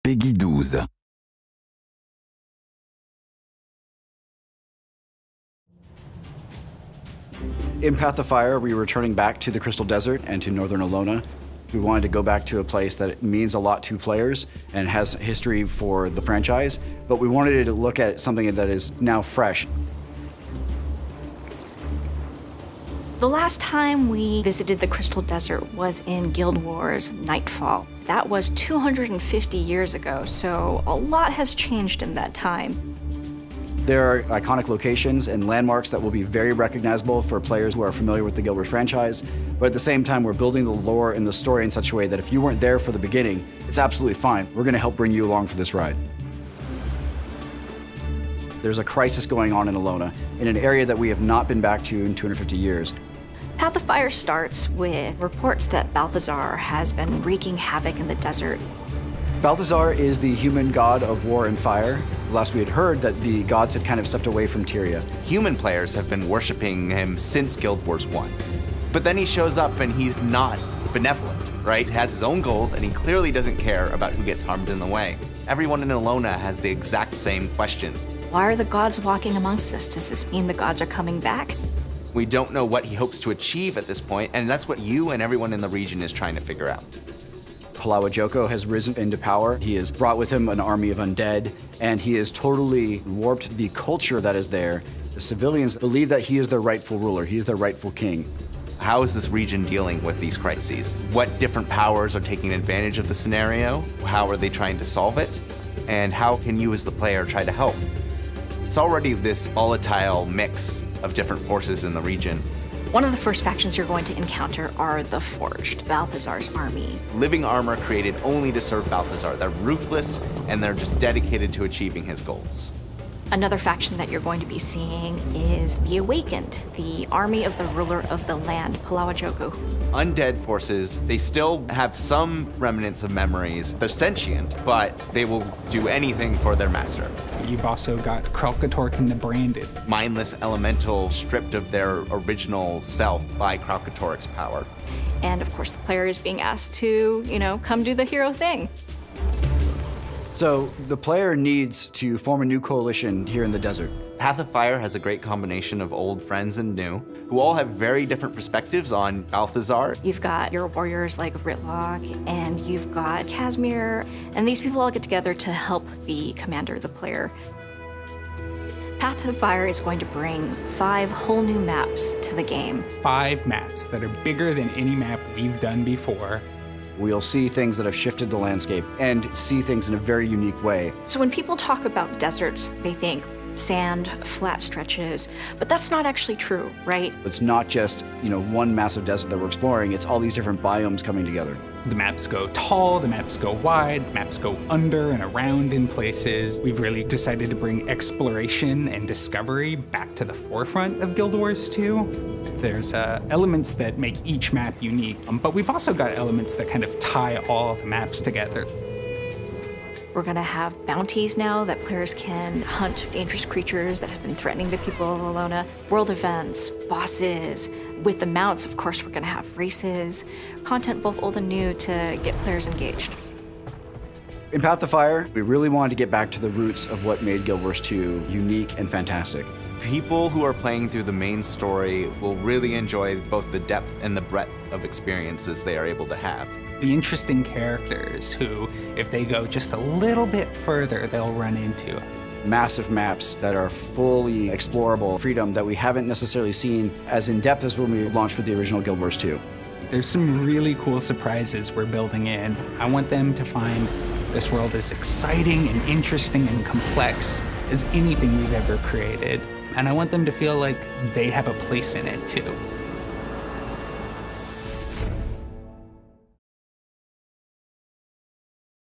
Peggy 12. In Path of Fire, we were returning back to the Crystal Desert and to northern Elona. We wanted to go back to a place that means a lot to players and has history for the franchise, but we wanted to look at something that is now fresh. The last time we visited the Crystal Desert was in Guild Wars Nightfall. That was 250 years ago, so a lot has changed in that time. There are iconic locations and landmarks that will be very recognizable for players who are familiar with the Guild Wars franchise, but at the same time, we're building the lore and the story in such a way that if you weren't there for the beginning, it's absolutely fine. We're going to help bring you along for this ride. There's a crisis going on in Elona, in an area that we have not been back to in 250 years. Path of Fire starts with reports that Balthazar has been wreaking havoc in the desert. Balthazar is the human god of war and fire. Last we had heard that the gods had kind of stepped away from Tyria. Human players have been worshiping him since Guild Wars 1. But then he shows up and he's not benevolent, right? He has his own goals and he clearly doesn't care about who gets harmed in the way. Everyone in Elona has the exact same questions. Why are the gods walking amongst us? Does this mean the gods are coming back? We don't know what he hopes to achieve at this point, and that's what you and everyone in the region is trying to figure out. Palawa Joko has risen into power. He has brought with him an army of undead, and he has totally warped the culture that is there. The civilians believe that he is their rightful ruler. He is their rightful king. How is this region dealing with these crises? What different powers are taking advantage of the scenario? How are they trying to solve it? And how can you as the player try to help? It's already this volatile mix of different forces in the region. One of the first factions you're going to encounter are the Forged, Balthazar's army. Living armor created only to serve Balthazar. They're ruthless and they're just dedicated to achieving his goals. Another faction that you're going to be seeing is the Awakened, the army of the ruler of the land, Palawa Joko. Undead forces, they still have some remnants of memories. They're sentient, but they will do anything for their master. You've also got Kralkatork and the Branded. Mindless elemental stripped of their original self by Kralkatork's power. And of course the player is being asked to, come do the hero thing. So the player needs to form a new coalition here in the desert. Path of Fire has a great combination of old friends and new, who all have very different perspectives on Balthazar. You've got your warriors like Ritlock, and you've got Casimir, and these people all get together to help the commander, the player. Path of Fire is going to bring 5 whole new maps to the game. 5 maps that are bigger than any map we've done before. We'll see things that have shifted the landscape and see things in a very unique way. So when people talk about deserts, they think sand, flat stretches, but that's not actually true, right? It's not just, one massive desert that we're exploring, it's all these different biomes coming together. The maps go tall, the maps go wide, the maps go under and around in places. We've really decided to bring exploration and discovery back to the forefront of Guild Wars 2. There's elements that make each map unique, but we've also got elements that kind of tie all the maps together. We're gonna have bounties now that players can hunt dangerous creatures that have been threatening the people of Elona, world events, bosses. With the mounts, of course, we're gonna have races, content both old and new to get players engaged. In Path of Fire, we really wanted to get back to the roots of what made Guild Wars 2 unique and fantastic. People who are playing through the main story will really enjoy both the depth and the breadth of experiences they are able to have. The interesting characters who, if they go just a little bit further, they'll run into. Massive maps that are fully explorable, freedom that we haven't necessarily seen as in-depth as when we launched with the original Guild Wars 2. There's some really cool surprises we're building in. I want them to find this world as exciting and interesting and complex as anything we've ever created. And I want them to feel like they have a place in it too.